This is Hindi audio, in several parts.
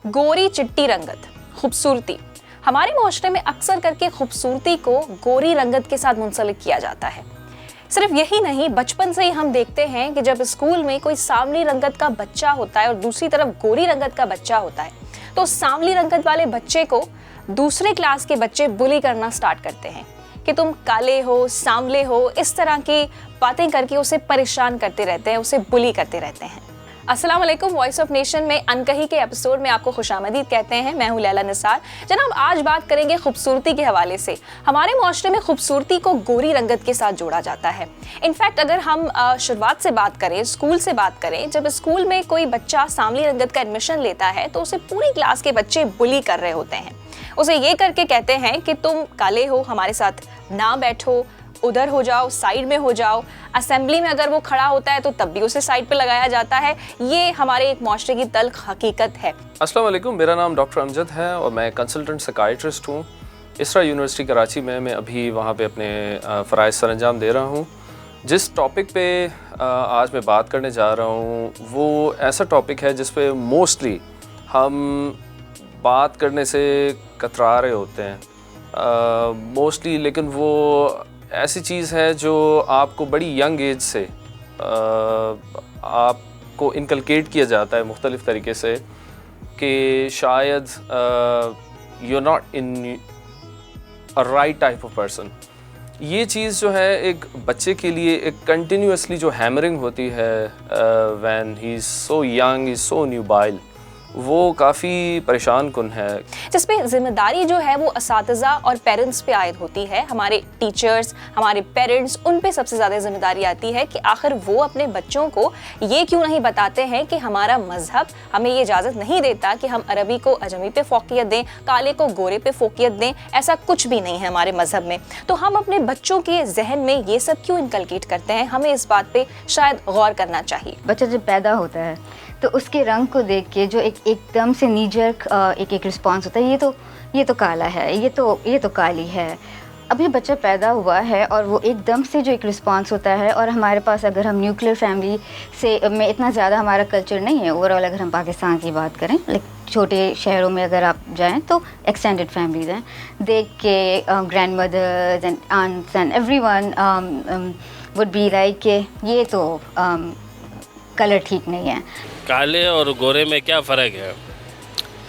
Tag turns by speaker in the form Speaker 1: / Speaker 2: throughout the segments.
Speaker 1: गोरी चिट्टी रंगत, खूबसूरती। हमारे माशरे में अक्सर करके खूबसूरती को गोरी रंगत के साथ मुंसलिक किया जाता है। सिर्फ यही नहीं, बचपन से ही हम देखते हैं कि जब स्कूल में कोई सांवली रंगत का बच्चा होता है और दूसरी तरफ गोरी रंगत का बच्चा होता है, तो सांवली रंगत वाले बच्चे को दूसरे क्लास के बच्चे बुली करना स्टार्ट करते हैं कि तुम काले हो, सांवले हो, इस तरह की बातें करके उसे परेशान करते रहते हैं, उसे बुली करते रहते हैं। अस्सलाम वालेकुम, वॉइस ऑफ नेशन में अनकही के एपिसोड में आपको खुशामदीद कहते हैं। मैं हूं लैला निसार। जनाब, आज बात करेंगे खूबसूरती के हवाले से। हमारे माशरे में खूबसूरती को गोरी रंगत के साथ जोड़ा जाता है। इनफैक्ट अगर हम शुरुआत से बात करें, स्कूल से बात करें, जब स्कूल में कोई बच्चा सांवली रंगत का एडमिशन लेता है तो उसे पूरी क्लास के बच्चे बुली कर रहे होते हैं। उसे ये करके कहते हैं कि तुम काले हो, हमारे साथ ना बैठो, उधर हो जाओ, साइड में हो जाओ। असेंबली में अगर वो खड़ा होता है तो तब भी उसे साइड पे लगाया जाता है। ये हमारे एक माशरे की तल्ख हकीकत है।
Speaker 2: अस्सलाम वालेकुम, मेरा नाम डॉक्टर अमजद है और मैं कंसल्टेंट साइकियाट्रिस्ट हूँ। इसरा यूनिवर्सिटी कराची में मैं अभी वहाँ पे अपने फ़राइज़ सरअंजाम दे रहा हूँ। जिस टॉपिक पे आज मैं बात करने जा रहा हूँ वो ऐसा टॉपिक है जिस पे मोस्टली हम बात करने से कतरा रहे होते हैं मोस्टली, लेकिन वो ऐसी चीज़ है जो आपको बड़ी यंग एज से आपको इनकलकेट किया जाता है मुख्तलिफ़ तरीके से कि शायद you are not in a right type of person. ये चीज़ जो है एक बच्चे के लिए एक कंटिन्यूसली जो हैमरिंग होती है when he is so young, is so nubile, वो काफ़ी परेशान कुन है।
Speaker 1: जिसपे जिम्मेदारी जो है वो असातिज़ा और पेरेंट्स पे आयद होती है। हमारे टीचर्स, हमारे पेरेंट्स, उन पे सबसे ज़्यादा जिम्मेदारी आती है कि आखिर वो अपने बच्चों को ये क्यों नहीं बताते हैं कि हमारा मजहब हमें ये इजाज़त नहीं देता कि हम अरबी को अजमी पे फोकियत दें, काले को गोरे पे फोकियत दें। ऐसा कुछ भी नहीं है हमारे मजहब में। तो हम अपने बच्चों के जहन में ये सब क्यों इनकलकेट करते हैं? हमें इस बात पर शायद गौर करना चाहिए।
Speaker 3: बच्चा जब पैदा होता है तो उसके रंग को देख के जो एकदम से नीजर्क एक रिस्पांस होता है, ये तो काला है, ये तो काली है। अभी बच्चा पैदा हुआ है और वो एकदम से जो एक रिस्पांस होता है, और हमारे पास अगर हम न्यूक्लियर फैमिली से में इतना ज़्यादा हमारा कल्चर नहीं है। ओवरऑल अगर हम पाकिस्तान की बात करें, लाइक छोटे शहरों में अगर आप जाएं तो एक्सटेंडेड फैमिलीज हैं, देख के grandmothers and aunts and everyone would be like कि ये तो कलर ठीक नहीं है।
Speaker 4: काले और गोरे में क्या फ़र्क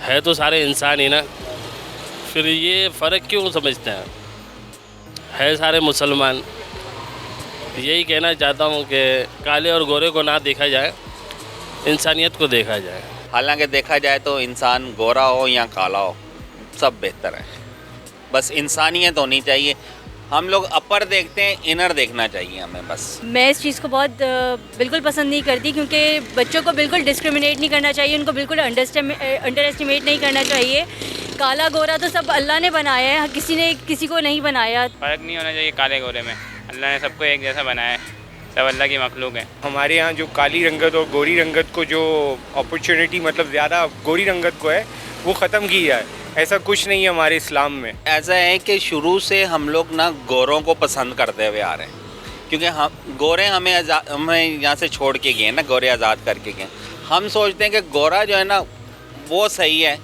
Speaker 4: है तो सारे इंसान ही ना, फिर ये फ़र्क क्यों समझते हैं? है सारे मुसलमान। यही कहना चाहता हूँ कि काले और गोरे को ना देखा जाए, इंसानियत को देखा जाए।
Speaker 5: हालांकि देखा जाए तो इंसान गोरा हो या काला हो सब बेहतर है, बस इंसानियत होनी चाहिए। हम लोग अपर देखते हैं, इनर देखना चाहिए हमें बस।
Speaker 6: मैं इस चीज़ को बहुत बिल्कुल पसंद नहीं करती, क्योंकि बच्चों को बिल्कुल डिस्क्रिमिनेट नहीं करना चाहिए, उनको बिल्कुल अंडर एस्टिमेट नहीं करना चाहिए। काला गोरा तो सब अल्लाह ने बनाया है, किसी ने किसी को नहीं बनाया।
Speaker 7: फ़र्क नहीं होना चाहिए काले गोरे में। अल्लाह ने सबको एक जैसा बनाया है, सब अल्लाह की मखलूक है।
Speaker 8: हमारे यहाँ जो काली रंगत और गोरी रंगत को जो अपॉर्चुनिटी मतलब ज़्यादा गोरी रंगत को है वो ख़त्म किया है। ऐसा कुछ नहीं है हमारे इस्लाम में।
Speaker 5: ऐसा है कि शुरू से हम लोग ना गोरों को पसंद करते हुए आ रहे हैं, क्योंकि हम गोरे हमें यहाँ से छोड़ के गए ना, गोरे आज़ाद करके गए। हम सोचते हैं कि गोरा जो है ना वो सही है,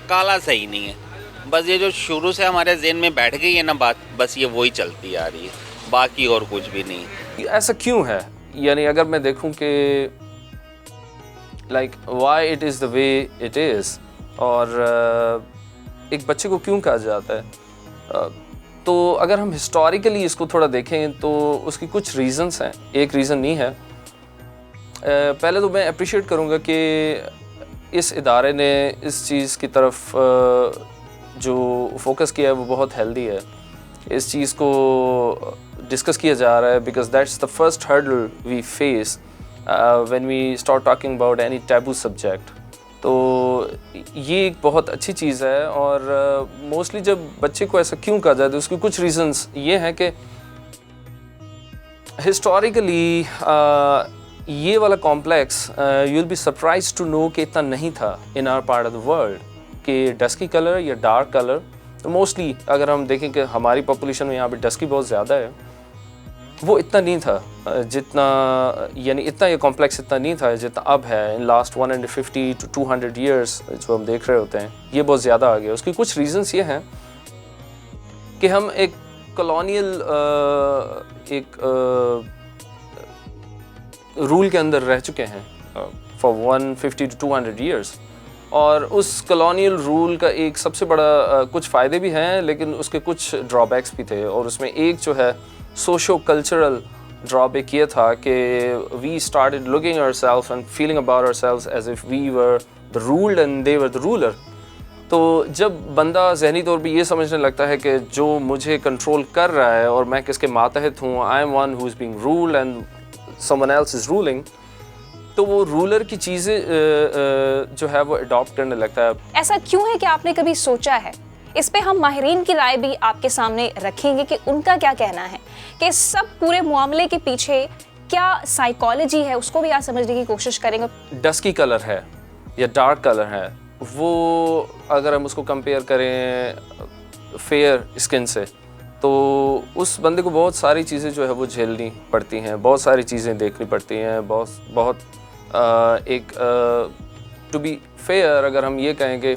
Speaker 5: काला सही नहीं है। बस ये जो शुरू से हमारे ज़हन में बैठ गई है ना बात, बस ये वही चलती आ रही है, बाकी और कुछ भी नहीं।
Speaker 2: ऐसा क्यों है? यानी अगर मैं देखूं कि like why it is the way it is, और एक बच्चे को क्यों कहा जाता है, तो अगर हम हिस्टोरिकली इसको थोड़ा देखें तो उसकी कुछ रीज़न्स हैं। एक रीज़न नहीं है। पहले तो मैं अप्रिशिएट करूँगा कि इस इदारे ने इस चीज़ की तरफ जो फोकस किया है वो बहुत हेल्दी है। इस चीज़ को डिस्कस किया जा रहा है because that's the first hurdle we face when we start talking about any taboo subject. तो ये एक बहुत अच्छी चीज़ है, और मोस्टली जब बच्चे को ऐसा क्यों कहा जाता है उसके कुछ रीज़न्स ये हैं कि हिस्टोरिकली ये वाला complex you will be surprise to know कि इतना नहीं था in our part of the world कि डस्की कलर या डार्क कलर। तो मोस्टली अगर हम देखें कि हमारी पॉपुलेशन में यहाँ पे डस्की बहुत ज़्यादा है, वो इतना नहीं था जितना, यानी इतना ये कॉम्प्लेक्स इतना नहीं था जितना अब है। इन लास्ट 150 to 200 ईयर्स जो हम देख रहे होते हैं, ये बहुत ज़्यादा आ गया। उसकी कुछ रीजंस ये हैं कि हम एक कॉलोनियल एक रूल के अंदर रह चुके हैं फॉर 150 to 200 ईयर्स, और उस कॉलोनियल रूल का एक सबसे बड़ा कुछ फ़ायदे भी हैं लेकिन उसके कुछ ड्रॉबैक्स भी थे। और उसमें एक जो है सोशो कल्चरल ड्रॉबैक ये था कि we started looking ourself and feeling about ourselves as if we were the ruled and they were the ruler. तो जब बंदा ज़हनी तौर पे ये समझने लगता है कि जो मुझे कंट्रोल कर रहा है और मैं किसके मातहत हूँ, I am one who is being ruled and someone else is ruling, तो वो रूलर की चीज़ें जो है वो अडॉप्ट करने लगता है।
Speaker 1: ऐसा क्यों है कि आपने कभी सोचा है? इस पे हम माहिरीन की राय भी आपके सामने रखेंगे कि उनका क्या कहना है कि सब पूरे मामले के पीछे क्या साइकोलॉजी है, उसको भी आज समझने की कोशिश करेंगे।
Speaker 2: डस्की कलर है या डार्क कलर है, वो अगर हम उसको कंपेयर करें फेयर स्किन से, तो उस बंदे को बहुत सारी चीज़ें जो है वो झेलनी पड़ती हैं, बहुत सारी चीज़ें देखनी पड़ती हैं, बहुत एक टू बी फेयर अगर हम ये कहें कि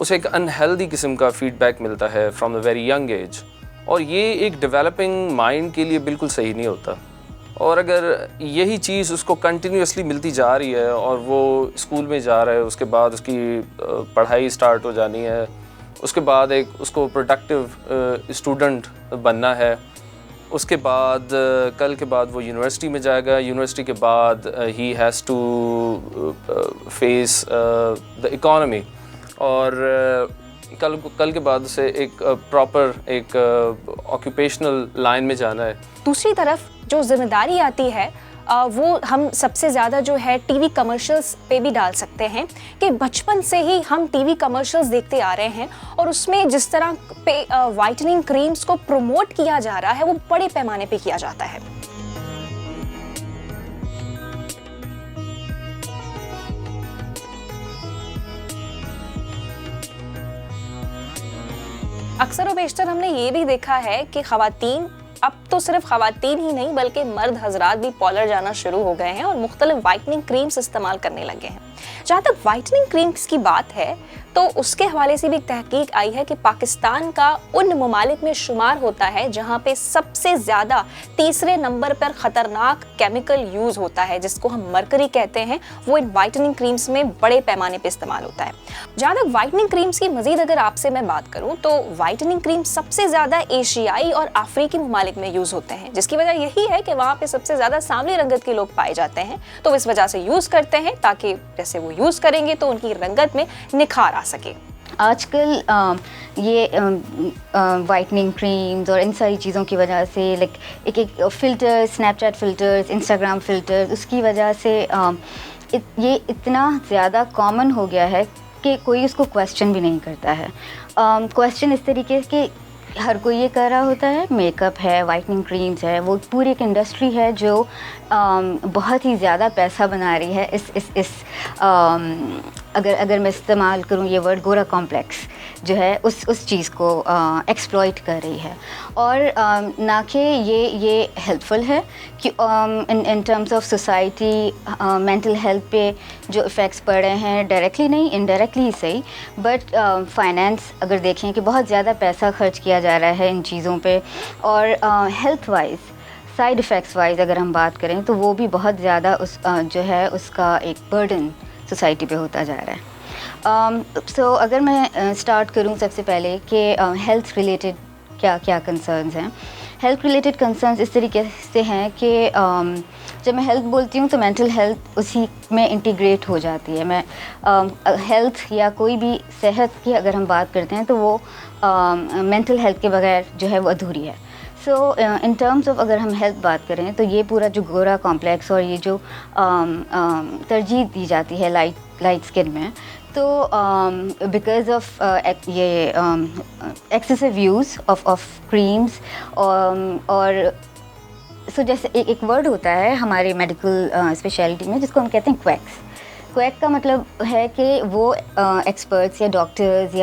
Speaker 2: उसे एक अनहेल्दी किस्म का फीडबैक मिलता है from the very young age, और ये एक डेवलपिंग माइंड के लिए बिल्कुल सही नहीं होता। और अगर यही चीज़ उसको कंटिन्यूसली मिलती जा रही है और वो स्कूल में जा रहा है, उसके बाद उसकी पढ़ाई स्टार्ट हो जानी है, उसके बाद एक उसको प्रोडक्टिव स्टूडेंट बनना है, उसके बाद कल के बाद वो यूनिवर्सिटी में जाएगा, यूनिवर्सिटी के बाद ही has to face the economy, और कल के बाद से एक प्रॉपर एक ऑक्यूपेशनल लाइन में जाना है।
Speaker 1: दूसरी तरफ जो जिम्मेदारी आती है वो हम सबसे ज़्यादा जो है टीवी कमर्शियल्स पे भी डाल सकते हैं कि बचपन से ही हम टीवी कमर्शियल्स देखते आ रहे हैं और उसमें जिस तरह पे वाइटनिंग क्रीम्स को प्रमोट किया जा रहा है वो बड़े पैमाने पे किया जाता है। अक्सर व बेशतर हमने ये भी देखा है कि ख़वातीन, अब तो सिर्फ ख़वातीन ही नहीं बल्कि मर्द हजरात भी पार्लर जाना शुरू हो गए हैं और मुख्तलिफ वाइटनिंग क्रीम्स इस्तेमाल करने लगे हैं। जहाँ तक वाइटनिंग क्रीम्स की बात है तो उसके हवाले से भी एक तहकीक आई है कि पाकिस्तान का उन ममालिक में शुमार होता है जहाँ पे सबसे ज़्यादा तीसरे नंबर पर ख़तरनाक केमिकल यूज़ होता है जिसको हम मरकरी कहते हैं, वो इन वाइटनिंग क्रीम्स में बड़े पैमाने पे इस्तेमाल होता है। जहाँ तक वाइटनिंग क्रीम्स की मज़ीद अगर आपसे मैं बात करूँ तो वाइटनिंग क्रीम सबसे ज़्यादा एशियाई और अफ्रीकी ममालिक में यूज़ होते हैं, जिसकी वजह यही है कि वहाँ पे सबसे ज़्यादा सांवली रंगत के लोग पाए जाते हैं, तो इस वजह से यूज़ करते हैं ताकि जैसे वो यूज़ करेंगे तो उनकी रंगत में निखार आ सके।
Speaker 3: आजकल ये वाइटनिंग क्रीम्स और इन सारी चीज़ों की वजह से लाइक एक filter, Snapchat filters, Instagram filters, उसकी वजह से ये इतना ज़्यादा कॉमन हो गया है कि कोई उसको क्वेश्चन भी नहीं करता है। क्वेश्चन इस तरीके के हर कोई ये कर रहा होता है, मेकअप है, वाइटनिंग क्रीम्स है, वो पूरी एक इंडस्ट्री है जो बहुत ही ज़्यादा पैसा बना रही है इस अगर मैं इस्तेमाल करूँ ये वर्ड, गोरा कॉम्प्लेक्स जो है उस चीज़ को एक्सप्लॉइट कर रही है। और ना कि ये हेल्पफुल है कि in terms of society mental health पे जो इफ़ेक्ट्स पड़ रहे हैं, डायरेक्टली नहीं इनडायरेक्टली ही सही, बट फाइनेंस अगर देखें कि बहुत ज़्यादा पैसा खर्च किया जा रहा है इन चीज़ों पे, और health wise side effects wise अगर हम बात करें तो वो भी बहुत ज़्यादा जो है उसका एक बर्डन सोसाइटी पे होता जा रहा है। सो अगर मैं स्टार्ट करूं सबसे पहले कि हेल्थ रिलेटेड क्या क्या कंसर्न्स हैं। हेल्थ रिलेटेड कंसर्न्स इस तरीके से हैं कि जब मैं हेल्थ बोलती हूँ तो मेंटल हेल्थ उसी में इंटीग्रेट हो जाती है। मैं हेल्थ या कोई भी सेहत की अगर हम बात करते हैं तो वो मेंटल हेल्थ के बगैर जो है वो अधूरी है। सो इन टर्म्स ऑफ अगर हम हेल्थ बात करें तो ये पूरा जो गोरा कॉम्प्लेक्स और ये जो तरजीह दी जाती है लाइट स्किन में, तो बिकॉज ऑफ ये एक्सेसिव यूज़ ऑफ क्रीम्स और सो जैसे एक वर्ड होता है हमारे मेडिकल स्पेशलिटी में जिसको हम कहते हैं क्वैक्स। क्वैक का मतलब है कि वो एक्सपर्ट्स या डॉक्टर्स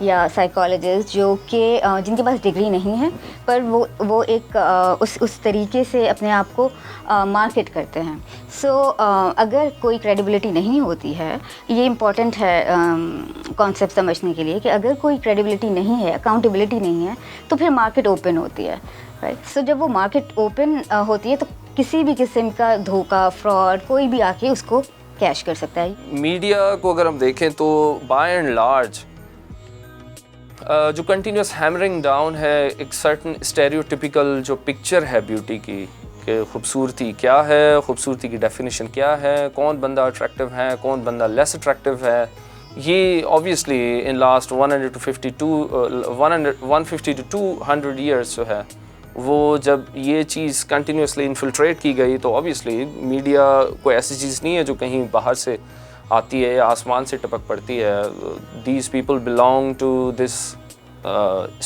Speaker 3: या साइकोलॉजिस्ट जो कि जिनके पास डिग्री नहीं है, पर वो एक उस तरीके से अपने आप को मार्केट करते हैं। सो अगर कोई क्रेडिबिलिटी नहीं होती है, ये इम्पॉर्टेंट है कॉन्सेप्ट समझने के लिए कि अगर कोई क्रेडिबिलिटी नहीं है, अकाउंटेबिलिटी नहीं है, तो फिर मार्केट ओपन होती है, राइट। सो जब वो मार्केट ओपन होती है तो किसी भी किस्म का धोखा, फ्रॉड, कोई भी आके उसको कैश कर सकता है।
Speaker 2: मीडिया को अगर हम देखें तो बाय एंड लार्ज जो कंटिन्यूस हैमरिंग डाउन है एक सर्टन स्टेरियोटिपिकल जो पिक्चर है ब्यूटी की, कि खूबसूरती क्या है, खूबसूरती की डेफिनेशन क्या है, कौन बंदा अट्रैक्टिव है, कौन बंदा लेस अट्रैक्टिव है, ये obviously in last 150 to 200 years जो है वो जब ये चीज़ कंटिन्यूसली इन्फिल्ट्रेट की गई, तो ऑब्वियसली मीडिया कोई ऐसी चीज़ नहीं है जो कहीं बाहर से आती है या आसमान से टपक पड़ती है। These people belong to this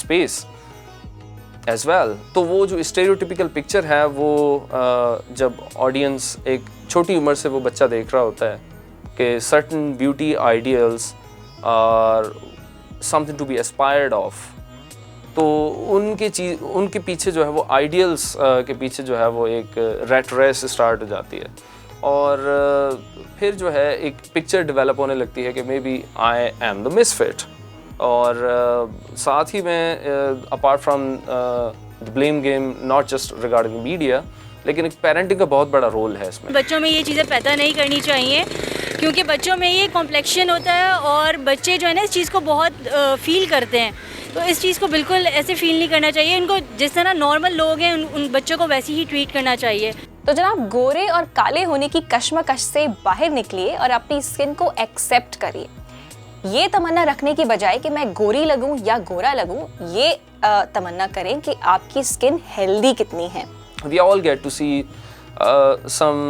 Speaker 2: space as well. तो वो जो स्टेरियोटिपिकल पिक्चर है वो जब ऑडियंस एक छोटी उम्र से वो बच्चा देख रहा होता है कि certain beauty ideals are something to be aspired of, तो उनके पीछे जो है वो आइडियल्स के पीछे जो है वो एक रैट रेस स्टार्ट हो जाती है, और फिर जो है एक पिक्चर डेवलप होने लगती है कि maybe I am the misfit. और साथ ही में apart from the blame game not just regarding media, लेकिन एक पेरेंटिंग का बहुत बड़ा रोल है इसमें।
Speaker 6: बच्चों में ये चीज़ें पैदा नहीं करनी चाहिए, क्योंकि बच्चों में ये कॉम्प्लेक्शन होता है और बच्चे जो है ना इस चीज़ को बहुत फील करते हैं। तो इस चीज़ को बिल्कुल ऐसे फील नहीं करना चाहिए। उनको जिस तरह नॉर्मल लोग हैं उन बच्चों को वैसे ही ट्रीट करना चाहिए।
Speaker 1: तो जनाब, गोरे और काले होने की कश्मकश से बाहर निकलिए और अपनी स्किन को एक्सेप्ट करिए। ये तमन्ना रखने की बजाय कि मैं गोरी लगूं या गोरा लगूं, ये तमन्ना करें कि आपकी स्किन हेल्दी कितनी है।
Speaker 2: We all get to see some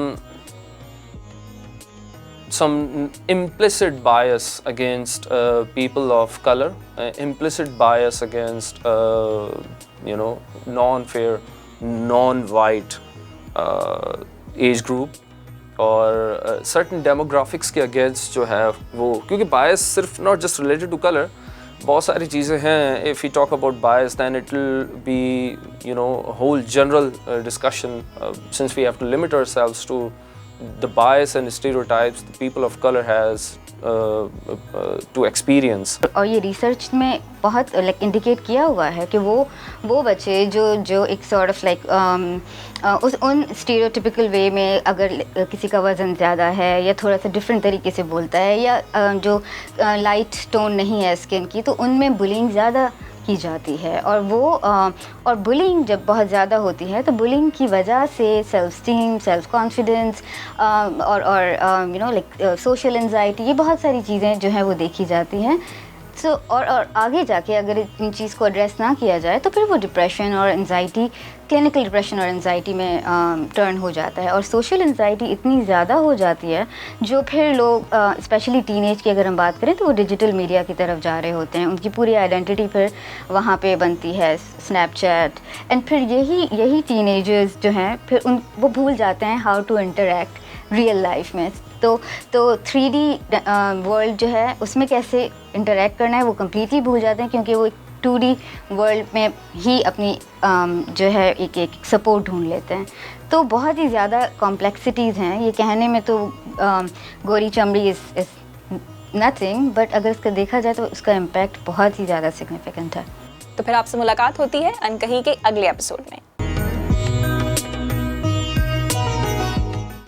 Speaker 2: implicit bias against people of color, implicit bias against non-fair, non-white age group, और certain demographics के against जो है वो, क्योंकि bias सिर्फ not just related to color, बहुत सारी चीज़ें हैं। If we talk about bias, then it will be a whole general discussion, since we have to limit ourselves to the bias and stereotypes the people of color has to experience.
Speaker 3: और ये रिसर्च में बहुत इंडिकेट किया हुआ है कि वो बच्चे जो एक सॉर्ट ऑफ उन स्टीरियोटिपिकल वे में, अगर किसी का वज़न ज़्यादा है या थोड़ा सा डिफरेंट तरीके से बोलता है या जो लाइट टोन नहीं है स्किन की, तो उनमें बुलिंग ज़्यादा की जाती है। और बुलिंग जब बहुत ज़्यादा होती है तो बुलिंग की वजह से सेल्फ स्टीम, सेल्फ कॉन्फिडेंस और सोशल एंजाइटी, ये बहुत सारी चीज़ें जो हैं वो देखी जाती हैं। सो और आगे जाके अगर इन चीज़ को एड्रेस ना किया जाए तो फिर वो डिप्रेशन और एंजाइटी, क्लिनिकल डिप्रेशन और एंजाइटी में टर्न हो जाता है। और सोशल एंजाइटी इतनी ज़्यादा हो जाती है जो फिर लोग, स्पेशली टीनेज की अगर हम बात करें, तो वो डिजिटल मीडिया की तरफ जा रहे होते हैं। उनकी पूरी आइडेंटिटी फिर वहाँ पे बनती है, स्नैपचैट, एंड फिर यही टीनेजर्स जो हैं फिर वो भूल जाते हैं how to interact real life में। तो 3D वर्ल्ड जो है उसमें कैसे इंटरेक्ट करना है वो कम्प्लीटली भूल जाते हैं, क्योंकि वो 2D वर्ल्ड में ही अपनी जो है एक सपोर्ट ढूंढ लेते हैं। तो बहुत ही ज़्यादा कॉम्प्लेक्सिटीज़ हैं। ये कहने में तो गोरी चमड़ी इज़ नथिंग, बट अगर इसका देखा जाए तो उसका इम्पैक्ट बहुत ही ज़्यादा सिग्निफिकेंट है।
Speaker 1: तो फिर आपसे मुलाकात होती है अनकही के अगले एपिसोड में।